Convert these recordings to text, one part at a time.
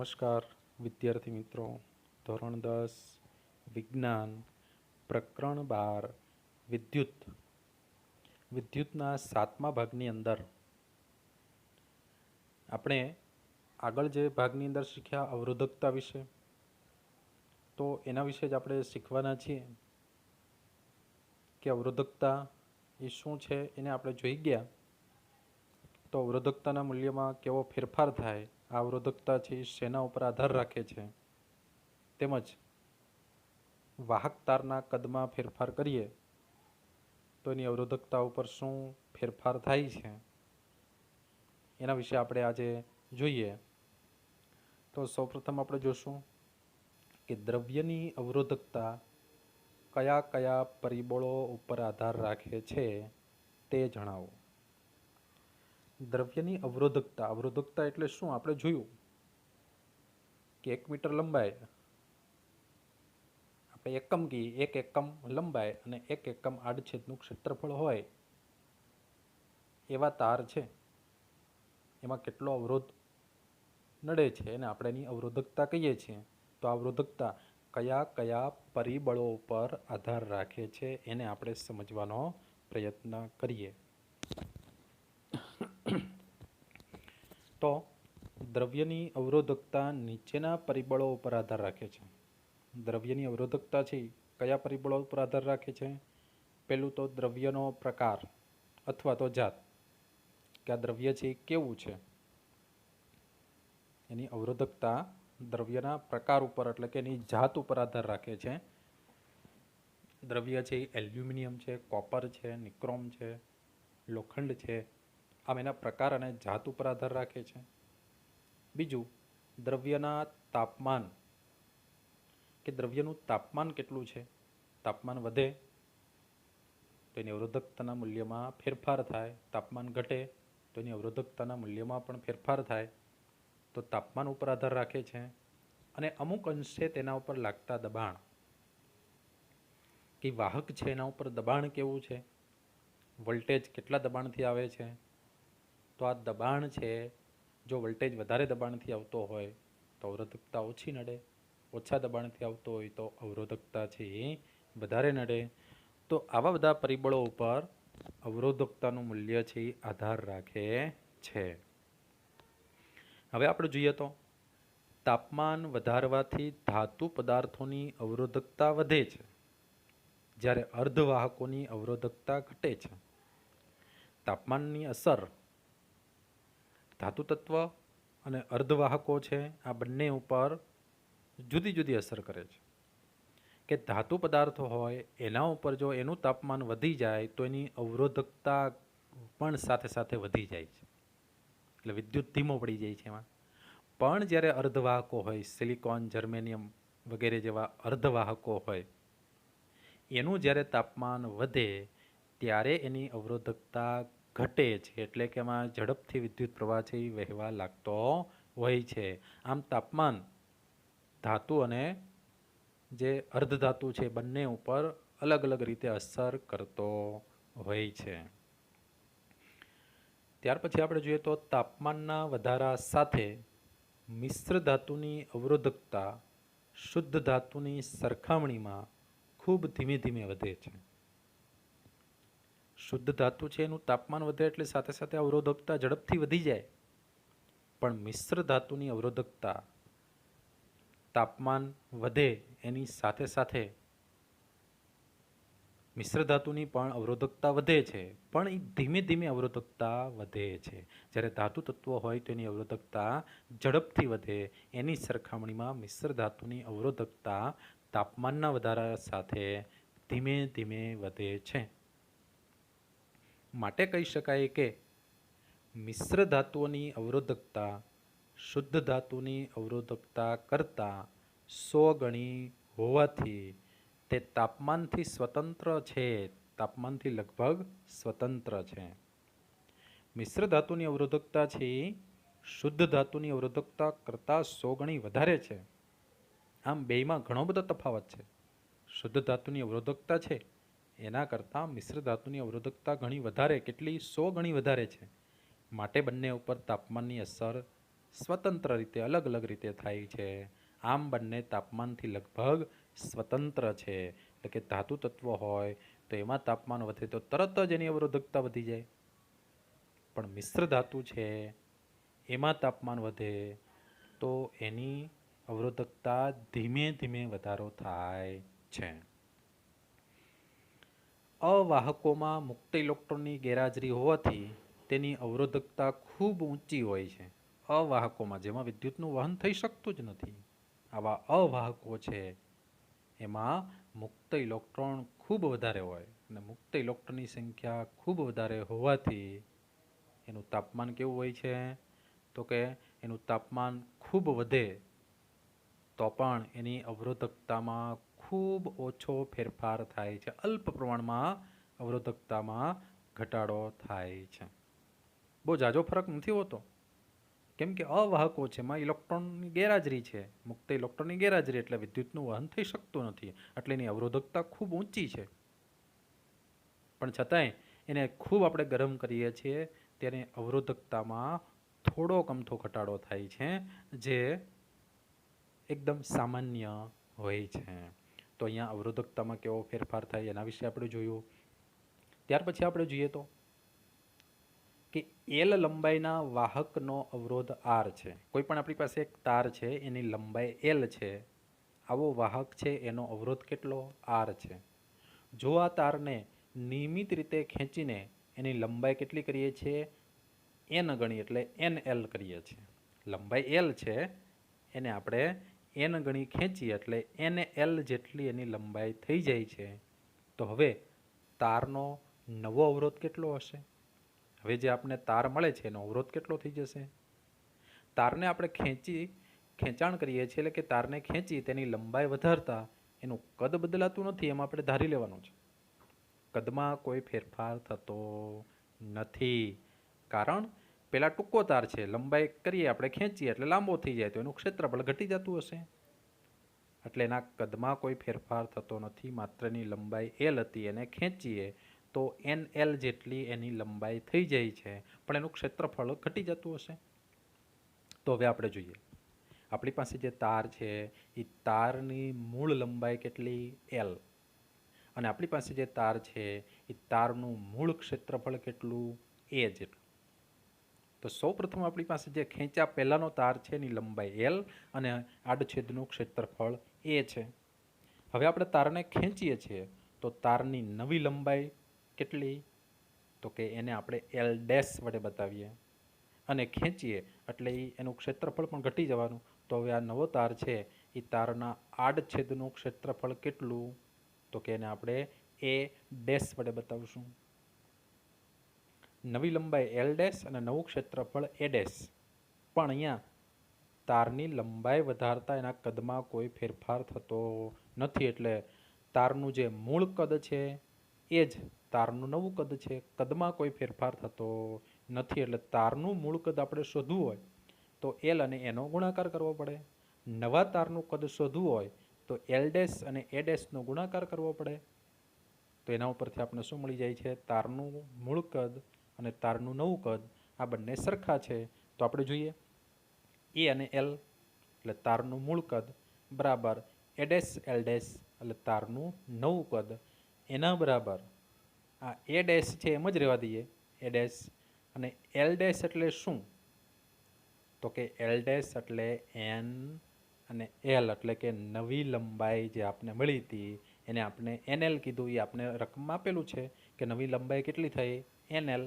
નમસ્કાર વિદ્યાર્થી મિત્રો. ધોરણ 10 વિજ્ઞાન પ્રકરણ 12 વિદ્યુતના 7મા ભાગની અંદર આપણે આગળ જે ભાગની અંદર શીખ્યા અવરોધકતા વિશે, તો એના વિશે જ આપણે શીખવાના છીએ કે અવરોધકતા એ શું છે. એને આપણે જોઈ ગયા તો અવરોધકતાના મૂલ્યમાં કેવો ફેરફાર થાય, આ અવરોધકતા છે એ શેના ઉપર આધાર રાખે છે, તેમજ વાહક તારના કદમાં ફેરફાર કરીએ તો એની અવરોધકતા ઉપર શું ફેરફાર થાય છે, એના વિશે આપણે આજે જોઈએ. તો સૌપ્રથમ આપણે જોશું કે દ્રવ્યની અવરોધકતા કયા કયા પરિબળો ઉપર આધાર રાખે છે તે જણાવો. દ્રવ્યની અવરોધકતા એટલે શું? આપણે જોયું કે 1 મીટર લંબાઈ આપણે એકમ કહીએ, 1 એકમ લંબાઈ અને 1 એકમ આડછેદનું ક્ષેત્રફળ હોય એવા તાર છે, એમાં કેટલો અવરોધ નડે છે એને આપણે એની અવરોધકતા કહીએ છીએ. તો આ અવરોધકતા કયા કયા પરિબળો ઉપર આધાર રાખે છે એને આપણે સમજવાનો પ્રયત્ન કરીએ. તો દ્રવ્યની અવરોધકતા નીચેના પરિબળો ઉપર આધાર રાખે છે. દ્રવ્યની અવરોધકતા છે કયા પરિબળો ઉપર આધાર રાખે છે? પહેલું તો દ્રવ્યનો પ્રકાર અથવા તો જાત, કે આ દ્રવ્ય છે એ કેવું છે. એની અવરોધકતા દ્રવ્યના પ્રકાર ઉપર એટલે કે એની જાત ઉપર આધાર રાખે છે. દ્રવ્ય છે એ એલ્યુમિનિયમ છે, કોપર છે, નિક્રોમ છે, લોખંડ છે, આમ એના પ્રકાર અને જાત ઉપર આધાર રાખે છે. બીજું, દ્રવ્યના તાપમાન, કે દ્રવ્યનું તાપમાન કેટલું છે. તાપમાન વધે તો એની અવરોધકતાના મૂલ્યમાં ફેરફાર થાય, તાપમાન ઘટે તો એની અવરોધકતાના મૂલ્યમાં પણ ફેરફાર થાય. તો તાપમાન ઉપર આધાર રાખે છે. અને અમુક અંશે તેના ઉપર લાગતા દબાણ, કે વાહક છે એના ઉપર દબાણ કેવું છે, વોલ્ટેજ કેટલા દબાણથી આવે છે. તો આ દબાણ છે, જો વોલ્ટેજ વધારે દબાણથી આવતો હોય તો અવરોધકતા ઓછી નડે, ઓછા દબાણથી આવતો હોય તો અવરોધકતા છે એ વધારે નડે. તો આવા બધા પરિબળો ઉપર અવરોધકતાનું મૂલ્ય છે એ આધાર રાખે છે. હવે આપણે જોઈએ તો તાપમાન વધારવાથી ધાતુ પદાર્થોની અવરોધકતા વધે છે, જ્યારે અર્ધવાહકોની અવરોધકતા ઘટે છે. તાપમાનની અસર ધાતુ તત્વ અને અર્ધવાહકો છે આ બંને ઉપર જુદી જુદી અસર કરે છે. કે ધાતુ પદાર્થો હોય એના ઉપર જો એનું તાપમાન વધી જાય તો એની અવરોધકતા પણ સાથે સાથે વધી જાય છે, એટલે વિદ્યુત ધીમો પડી જાય છે એમાં. પણ જ્યારે અર્ધવાહકો હોય, સિલિકોન, જર્મેનિયમ વગેરે જેવા અર્ધવાહકો હોય, એનું જ્યારે તાપમાન વધે ત્યારે એની અવરોધકતા ઘટે છે, એટલે કે એમાં ઝડપથી વિદ્યુત પ્રવાહ છે એ વહેવા લાગતો હોય છે. આમ તાપમાન ધાતુ અને જે અર્ધધાતુ છે બંને ઉપર અલગ અલગ રીતે અસર કરતો હોય છે. ત્યાર પછી આપણે જોઈએ તો તાપમાનના વધારા સાથે મિશ્ર ધાતુની અવરોધકતા શુદ્ધ ધાતુની સરખામણીમાં ખૂબ ધીમે ધીમે વધે છે. શુદ્ધ ધાતુ છે એનું તાપમાન વધે એટલે સાથે સાથે અવરોધકતા ઝડપથી વધી જાય, પણ મિશ્ર ધાતુની અવરોધકતા તાપમાન વધે એની સાથે સાથે મિશ્ર ધાતુની પણ અવરોધકતા વધે છે, પણ એ ધીમે ધીમે અવરોધકતા વધે છે. જ્યારે ધાતુ તત્વો હોય તો એની અવરોધકતા ઝડપથી વધે, એની સરખામણીમાં મિશ્ર ધાતુની અવરોધકતા તાપમાનના વધારા સાથે ધીમે ધીમે વધે છે. માટે કહી શકાય કે મિશ્ર ધાતુઓની અવરોધકતા શુદ્ધ ધાતુની અવરોધકતા કરતાં 100 ગણી હોવાથી તે તાપમાનથી સ્વતંત્ર છે, તાપમાનથી લગભગ સ્વતંત્ર છે. મિશ્ર ધાતુની અવરોધકતા છે શુદ્ધ ધાતુની અવરોધકતા કરતાં 100 ગણી વધારે છે. આમ બેયમાં ઘણો બધો તફાવત છે. શુદ્ધ ધાતુની અવરોધકતા છે એના કરતાં મિશ્ર ધાતુની અવરોધકતા ઘણી વધારે, કેટલી 100 ગણી વધારે છે. માટે બંને ઉપર તાપમાનની અસર સ્વતંત્ર રીતે અલગ અલગ રીતે થાય છે. આમ બંને તાપમાનથી લગભગ સ્વતંત્ર છે. એટલે કે ધાતુ તત્વ હોય તો એમાં તાપમાન વધે તો તરત જ એની અવરોધકતા વધી જાય, પણ મિશ્ર ધાતુ છે એમાં તાપમાન વધે તો એની અવરોધકતા ધીમે ધીમે વધારો થાય છે. અવાહકોમાં મુક્ત ઇલેક્ટ્રોનની ગેરહાજરી હોવાથી તેની અવરોધકતા ખૂબ ઊંચી હોય છે. અવાહકોમાં, જેમાં વિદ્યુતનું વહન થઈ શકતું જ નથી, આવા અવાહકો છે એમાં મુક્ત ઇલેક્ટ્રોન ખૂબ વધારે હોય, અને મુક્ત ઇલેક્ટ્રોનની સંખ્યા ખૂબ વધારે હોવાથી એનું તાપમાન કેવું હોય છે? તો કે એનું તાપમાન ખૂબ વધે તો પણ એની અવરોધકતામાં ખૂબ ઓછો ફેરફાર થાય છે. અલ્પ પ્રમાણમાં અવરોધકતામાં ઘટાડો થાય છે. બહુ ઝાઝો ફરક નથી હોતો, કેમ કે અવાહકો છે એમાં ઇલેક્ટ્રોનની ગેરહાજરી છે. મુક્ત ઇલેક્ટ્રોનની ગેરહાજરી એટલે વિદ્યુતનું વહન થઈ શકતું નથી, એટલે એની અવરોધકતા ખૂબ ઊંચી છે. પણ છતાંય એને ખૂબ આપણે ગરમ કરીએ છીએ ત્યારે અવરોધકતામાં થોડોક અમથો ઘટાડો થાય છે, જે એકદમ સામાન્ય હોય છે. તો અહીંયા અવરોધકતામાં કેવો ફેરફાર થાય એના વિશે આપણે જોયું. ત્યાર પછી આપણે જોઈએ તો કે એલ લંબાઈના વાહકનો અવરોધ આર છે. કોઈ પણ આપણી પાસે એક તાર છે, એની લંબાઈ એલ છે, આવો વાહક છે, એનો અવરોધ કેટલો? આર છે. જો આ તારને નિયમિત રીતે ખેંચીને એની લંબાઈ કેટલી કરીએ છીએ? એન ગણી, એટલે એન એલ કરીએ છીએ. લંબાઈ એલ છે એને આપણે એન ગણી ખેંચીએ એટલે એન એલ જેટલી એની લંબાઈ થઈ જાય છે. તો હવે તારનો નવો અવરોધ કેટલો હશે? હવે જે આપણને તાર મળે છે એનો અવરોધ કેટલો થઈ જશે? તારને આપણે ખેંચાણ કરીએ છીએ, એટલે કે તારને ખેંચી તેની લંબાઈ વધારતા એનું કદ બદલાતું નથી, એમાં આપણે ધારી લેવાનું છે. કદમાં કોઈ ફેરફાર થતો નથી, કારણ પેલા ટૂંકો તાર છે, લંબાઈ કરીએ આપણે ખેંચીએ એટલે લાંબો થઈ જાય તો એનું ક્ષેત્રફળ ઘટી જતું હશે, એટલે એના કદમાં કોઈ ફેરફાર થતો નથી. માત્ર એની લંબાઈ એલ હતી, એને ખેંચીએ તો એન એલ જેટલી એની લંબાઈ થઈ જાય છે, પણ એનું ક્ષેત્રફળ ઘટી જતું હશે. તો હવે આપણે જોઈએ, આપણી પાસે જે તાર છે એ તારની મૂળ લંબાઈ કેટલી? એલ. અને આપણી પાસે જે તાર છે એ તારનું મૂળ ક્ષેત્રફળ કેટલું? એ જેટલું. તો સૌપ્રથમ આપણી પાસે જે ખેંચ્યા પહેલાનો તાર છે એની લંબાઈ એલ અને આડછેદનું ક્ષેત્રફળ એ છે. હવે આપણે તારને ખેંચીએ છીએ તો તારની નવી લંબાઈ કેટલી? તો કે એને આપણે એલ ડેશ વડે બતાવીએ, અને ખેંચીએ એટલે એનું ક્ષેત્રફળ પણ ઘટી જવાનું. તો હવે આ નવો તાર છે એ તારના આડછેદનું ક્ષેત્રફળ કેટલું? તો કે એને આપણે એ ડેશ વડે બતાવશું. નવી લંબાઈ એલ ડેશ અને નવું ક્ષેત્રફળ એ ડેશ. પણ અહીંયા તારની લંબાઈ વધારતા એના કદમાં કોઈ ફેરફાર થતો નથી, એટલે તારનું જે મૂળ કદ છે એ જ તારનું નવું કદ છે. કદમાં કોઈ ફેરફાર થતો નથી, એટલે તારનું મૂળ કદ આપણે શોધવું હોય તો એલ અને એનો ગુણાકાર કરવો પડે. નવા તારનું કદ શોધવું હોય તો એલ ડેશ અને એ ડેશનો ગુણાકાર કરવો પડે. તો એના ઉપરથી આપણે શું મળી જાય છે? તારનું મૂળ કદ અને તારનું નવું કદ આ બંને સરખા છે. તો આપણે જોઈએ, એ અને એલ એટલે તારનું મૂળ કદ બરાબર એ ડેશ એલ ડેશ એટલે તારનું નવું કદ, એના બરાબર આ એ ડેશ છે એમ જ રહેવા દઈએ, એ ડેશ. અને એલ ડેશ એટલે શું? તો કે એલ ડેશ એટલે એન અને એલ એટલે કે નવી લંબાઈ જે આપણે મળી હતી એને આપણે એન એલ કીધું. એ આપણે રકમમાં આપેલું છે કે નવી લંબાઈ કેટલી થઈ? N L.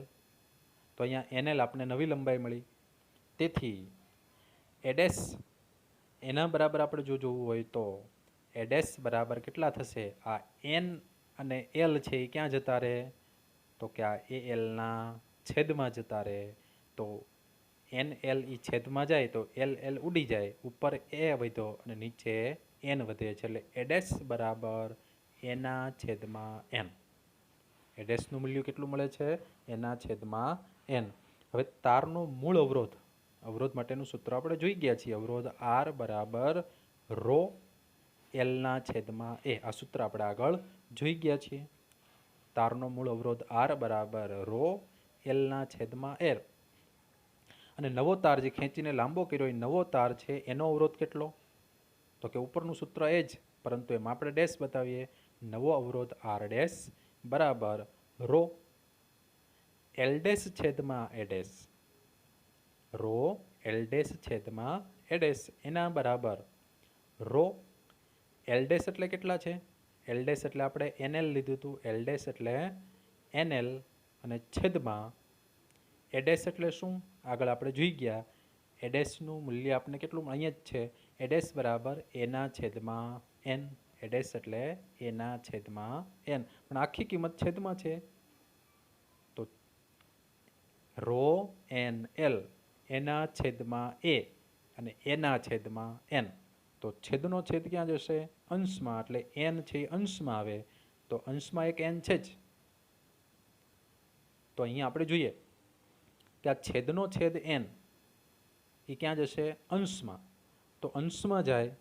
તો અહીંયા એન એલ આપણે નવી લંબાઈ મળી, તેથી એ ડેશ એના બરાબર આપણે જો જોવું હોય તો એ ડેશ બરાબર કેટલા થશે? આ એન અને એલ છે એ ક્યાં જતા રહે? તો કે આ એ એલના છેદમાં જતા રહે. તો એન એલ એ છેદમાં જાય તો એલ એલ ઉડી જાય, ઉપર એ વધ્યો અને નીચે એન વધે છે, એટલે એ ડેશ બરાબર એના છેદમાં એન. એ ડેશનું મૂલ્ય કેટલું મળે છે? એના છેદમાં એન. હવે તારનો મૂળ અવરોધ માટેનું સૂત્ર આપણે જોઈ ગયા છીએ. અવરોધ આર બરાબર રો એલના છેદમાં એ. આ સૂત્ર આપણે આગળ જોઈ ગયા છીએ. તારનો મૂળ અવરોધ આર બરાબર રો એલના છેદમાં એલ. અને નવો તાર જે ખેંચીને લાંબો કર્યો એ નવો તાર છે એનો અવરોધ કેટલો? તો કે ઉપરનું સૂત્ર એ જ, પરંતુ એમાં આપણે ડેશ બતાવીએ. નવો અવરોધ આર ડેશ બરાબર રો એલ ડેશ છેદમાં એ ડેશ, રો એલ ડેશ છેદમાં એ ડેશ એના બરાબર રો એલ ડેશ એટલે કેટલા છે? એલ ડેશ એટલે આપણે એનએલ લીધું હતું. એલ ડેશ એટલે એનએલ અને છેદમાં એ ડેશ એટલે શું? આગળ આપણે જોઈ ગયા. એ ડેશનું મૂલ્ય આપણે કેટલું અહીંયા જ છે. એ ડેશ બરાબર એના છેદમાં એન. એ ડેશ એટલે એના છેદમાં એન, પણ આખી કિંમત છેદમાં છે. તો રો એન એલ એના છેદમાં એ અને એના છેદમાં એન. તો છેદનો છેદ ક્યાં જશે? અંશમાં, એટલે એન છે એ અંશમાં આવે. તો અંશમાં એક એન છે જ. તો અહીંયા આપણે જોઈએ કે આ છેદનો છેદ એન એ ક્યાં જશે? અંશમાં. તો અંશમાં જાય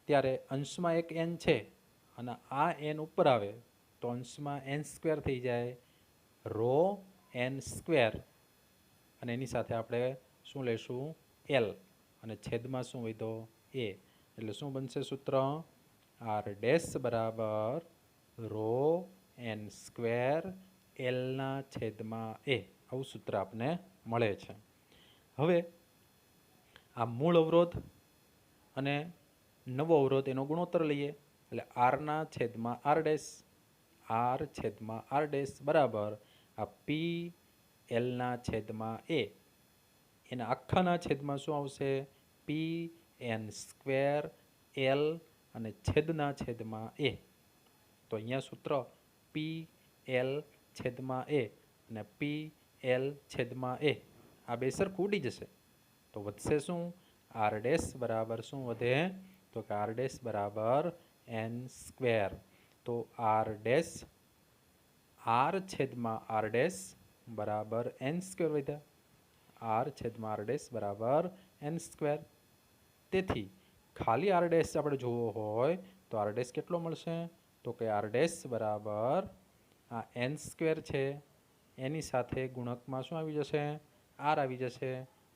ત્યારે અંશમાં એક એન છે અને આ એન ઉપર આવે તો અંશમાં એન સ્ક્વેર થઈ જાય, રો એન સ્ક્વેર, અને એની સાથે આપણે શું લઈશું? એલ, અને છેદમાં શું વધ્યો? એ. એટલે શું બનશે સૂત્ર? આર ડેશ બરાબર રો એન સ્ક્વેર એલના છેદમાં એ. આવું સૂત્ર આપને મળે છે. હવે આ મૂળ અવરોધ અને નવો અવરોધ એનો ગુણોત્તર લઈએ. એટલે આરના છેદમાં આર ડેશ, આર છેદમાં આર ડેશ બરાબર આ પી એલના છેદમાં એ. એના આખાના છેદમાં શું આવશે? પી એન સ્ક્વેર એલ અને છેદના છેદમાં એ. તો અહીંયા સૂત્ર પી એલ છેદમાં એ અને પી એલ છેદમાં એ આ બે સરખું ઉડી જશે. તો વધશે શું? આર ડેશ બરાબર શું વધે? તો કે આર ડેશ બરાબર એન સ્ક્વેર. તો આર ડેશ આર છેદમાં આર ડેશ બરાબર એન સ્ક્વેર વધ્યા. આર છેદમાં આર ડેશ બરાબર એન સ્ક્વેર. તેથી ખાલી આર ડેશ આપણે જોવો હોય તો આર ડેશ કેટલો મળશે? તો કે આર ડેશ બરાબર આ એન સ્ક્વેર છે એની સાથે ગુણકમાં શું આવી જશે? આર આવી જશે.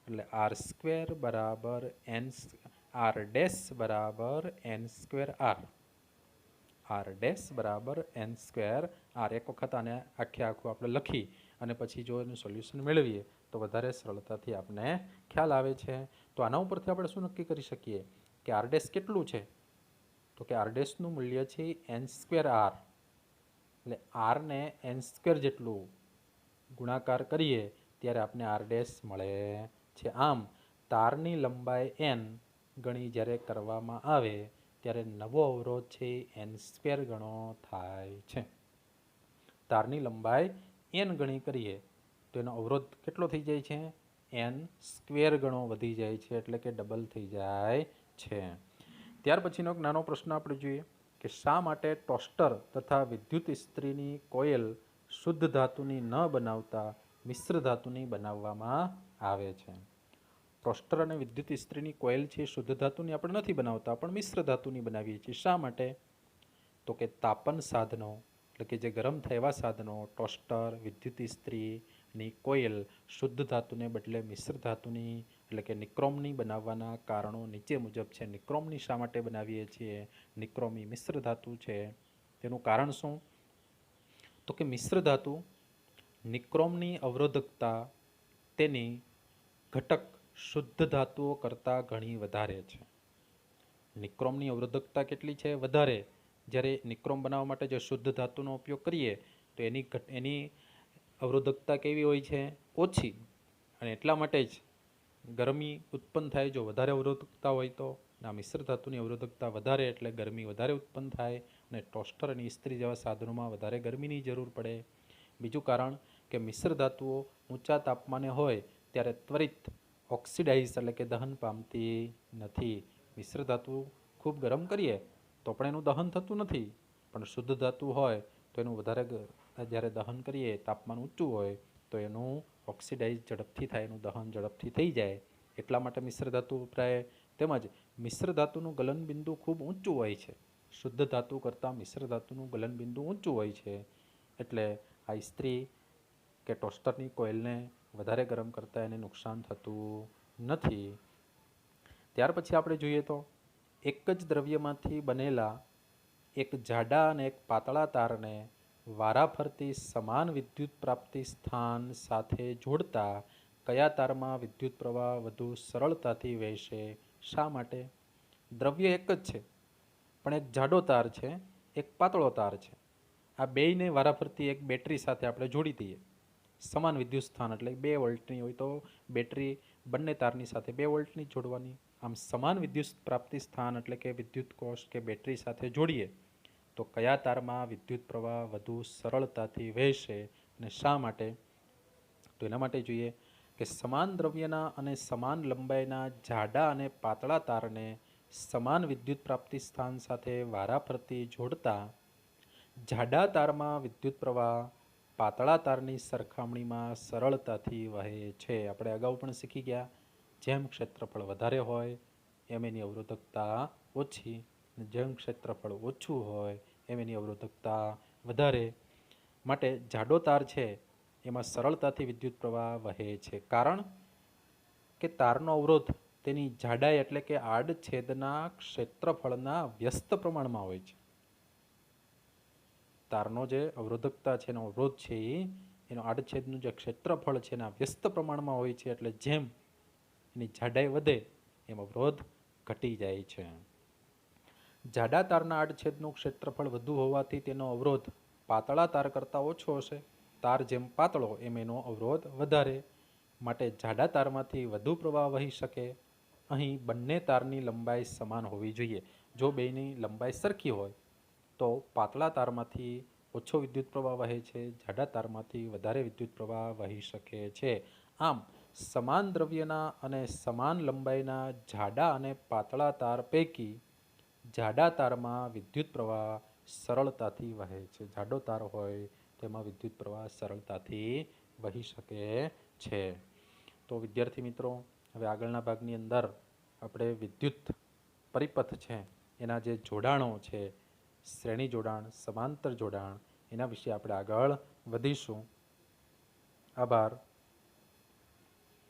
એટલે આર સ્ક્વેર બરાબર એન, આર ડેશ બરાબર N square R. R dash બરાબર એન સ્ક્વેર આર. એક વખત આને આખું આપણે લખી અને પછી જો એનું સોલ્યુશન મેળવીએ તો વધારે સરળતાથી આપણે ખ્યાલ આવે છે. તો આના ઉપરથી આપણે શું નક્કી કરી શકીએ કે આર ડેશ કેટલું છે? તો કે આર ડેશનું મૂલ્ય છે એન સ્ક્વેર આર. એટલે આરને એન સ્ક્વેર જેટલું ગુણાકાર કરીએ ત્યારે આપણે આર ડેશ મળે છે. આમ તારની લંબાઈ એન ગણી જ્યારે કરવામાં આવે ત્યારે નવો અવરોધ છે એન સ્ક્વેર ગણો થાય છે. તારની લંબાઈ એન ગણી કરીએ તો એનો અવરોધ કેટલો થઈ જાય છે? એન સ્ક્વેર ગણો વધી જાય છે, એટલે કે ડબલ થઈ જાય છે. ત્યાર પછીનો એક નાનો પ્રશ્ન આપણે જોઈએ કે શા માટે ટોસ્ટર તથા વિદ્યુત ઇસ્ત્રીની કોઇલ શુદ્ધ ધાતુની ન બનાવતા મિશ્ર ધાતુની બનાવવામાં આવે છે? ટોસ્ટર અને વિદ્યુત ઇસ્ત્રીની કોઇલ છે શુદ્ધ ધાતુની આપણે નથી બનાવતા, પણ મિશ્ર ધાતુની બનાવીએ છીએ. શા માટે? તો કે તાપન સાધનો, એટલે કે જે ગરમ થાય એવા સાધનો, ટોસ્ટર, વિદ્યુત ઇસ્ત્રીની કોઇલ શુદ્ધ ધાતુને બદલે મિશ્ર ધાતુની એટલે કે નિક્રોમની બનાવવાના કારણો નીચે મુજબ છે. નિક્રોમની શા માટે બનાવીએ છીએ? નિક્રોમ એ મિશ્ર ધાતુ છે. તેનું કારણ શું? તો કે મિશ્ર ધાતુ નિક્રોમની અવરોધકતા તેની ઘટક શુદ્ધ ધાતુઓ કરતાં ઘણી વધારે છે. નિક્રોમની અવરોધકતા કેટલી છે? વધારે. જ્યારે નિક્રોમ બનાવવા માટે જો શુદ્ધ ધાતુનો ઉપયોગ કરીએ તો એની અવરોધકતા કેવી હોય છે? ઓછી. અને એટલા માટે જ ગરમી ઉત્પન્ન થાય જો વધારે અવરોધકતા હોય તો. આ મિશ્ર ધાતુની અવરોધકતા વધારે એટલે ગરમી વધારે ઉત્પન્ન થાય અને ટોસ્ટર અને ઇસ્ત્રી જેવા સાધનોમાં વધારે ગરમીની જરૂર પડે. બીજું કારણ કે મિશ્ર ધાતુઓ ઊંચા તાપમાને હોય ત્યારે ત્વરિત ઓક્સિડાઇઝ એટલે કે દહન પામતી નથી. મિશ્ર ધાતુ ખૂબ ગરમ કરીએ તો પણ એનું દહન થતું નથી, પણ શુદ્ધ ધાતુ હોય તો એનું વધારે જ્યારે દહન કરીએ તાપમાન ઊંચું હોય તો એનું ઓક્સિડાઇઝ ઝડપથી થાય, એનું દહન ઝડપથી થઈ જાય. એટલા માટે મિશ્ર ધાતુ વપરાય. તેમજ મિશ્ર ધાતુનું ગલનબિંદુ ખૂબ ઊંચું હોય છે. શુદ્ધ ધાતુ કરતાં મિશ્ર ધાતુનું ગલનબિંદુ ઊંચું હોય છે. એટલે આ ઇસ્ત્રી કે ટોસ્ટરની કોઇલને વધારે ગરમ કરતાં એને નુકસાન થતું નથી. ત્યાર પછી આપણે જોઈએ તો એક જ દ્રવ્યમાંથી બનેલા એક જાડા અને એક પાતળા તારને વારાફરતી સમાન વિદ્યુત પ્રાપ્તિ સ્થાન સાથે જોડતા કયા તારમાં વિદ્યુત પ્રવાહ વધુ સરળતાથી વહેશે? શા માટે? દ્રવ્ય એક જ છે, પણ એક જાડો તાર છે, એક પાતળો તાર છે. આ બેયને વારાફરતી એક બેટરી સાથે આપણે જોડી દઈએ. સમાન વિદ્યુત સ્થાન એટલે 2 વોલ્ટની હોય તો બેટરી બંને તારની સાથે 2 વોલ્ટની જોડવાની. આમ સમાન વિદ્યુત પ્રાપ્તિ સ્થાન એટલે કે વિદ્યુત કોષ કે બેટરી સાથે જોડીએ તો કયા તારમાં વિદ્યુત પ્રવાહ વધુ સરળતાથી વહેશે અને શા માટે? તો એના માટે જોઈએ કે સમાન દ્રવ્યના અને સમાન લંબાઈના જાડા અને પાતળા તારને સમાન વિદ્યુત પ્રાપ્તિ સ્થાન સાથે વારાફરતી જોડતા જાડા તારમાં વિદ્યુત પ્રવાહ પાતળા તારની સરખામણીમાં સરળતાથી વહે છે. આપણે અગાઉ પણ શીખી ગયા, જેમ ક્ષેત્રફળ વધારે હોય એમ એની અવરોધકતા ઓછી, જેમ ક્ષેત્રફળ ઓછું હોય એમ એની અવરોધકતા વધારે. માટે જાડો તાર છે એમાં સરળતાથી વિદ્યુત પ્રવાહ વહે છે, કારણ કે તારનો અવરોધ તેની જાડાઈ એટલે કે આડછેદના ક્ષેત્રફળના વ્યસ્ત પ્રમાણમાં હોય છે. તારનો જે અવરોધકતા છે, એનો અવરોધ છે એનો આડછેદનું જે ક્ષેત્રફળ છે એના વ્યસ્ત પ્રમાણમાં હોય છે. એટલે જેમ એની જાડાઈ વધે એમ અવરોધ ઘટી જાય છે. જાડા તારના આડછેદનું ક્ષેત્રફળ વધુ હોવાથી તેનો અવરોધ પાતળા તાર કરતાં ઓછો હશે. તાર જેમ પાતળો એમ એનો અવરોધ વધારે. માટે જાડા તારમાંથી વધુ પ્રવાહ વહી શકે. અહીં બંને તારની લંબાઈ સમાન હોવી જોઈએ. જો બેની લંબાઈ સરખી હોય તો પાતળા તારમાંથી ઓછો વિદ્યુત પ્રવાહ વહે છે, જાડા તારમાંથી વધારે વિદ્યુત પ્રવાહ વહી શકે છે. આમ સમાન દ્રવ્યના અને સમાન લંબાઈના જાડા અને પાતળા તાર પૈકી જાડા તારમાં વિદ્યુત પ્રવાહ સરળતાથી વહે છે. જાડો તાર હોય તેમાં વિદ્યુત પ્રવાહ સરળતાથી વહી શકે છે. તો વિદ્યાર્થી મિત્રો, હવે આગળના ભાગની અંદર આપણે વિદ્યુત પરિપથ છે એના જે જોડાણો છે, શ્રેણી જોડાણ, સમાંતર જોડાણ, એના વિશે આપણે આગળ વધીશું. આભાર.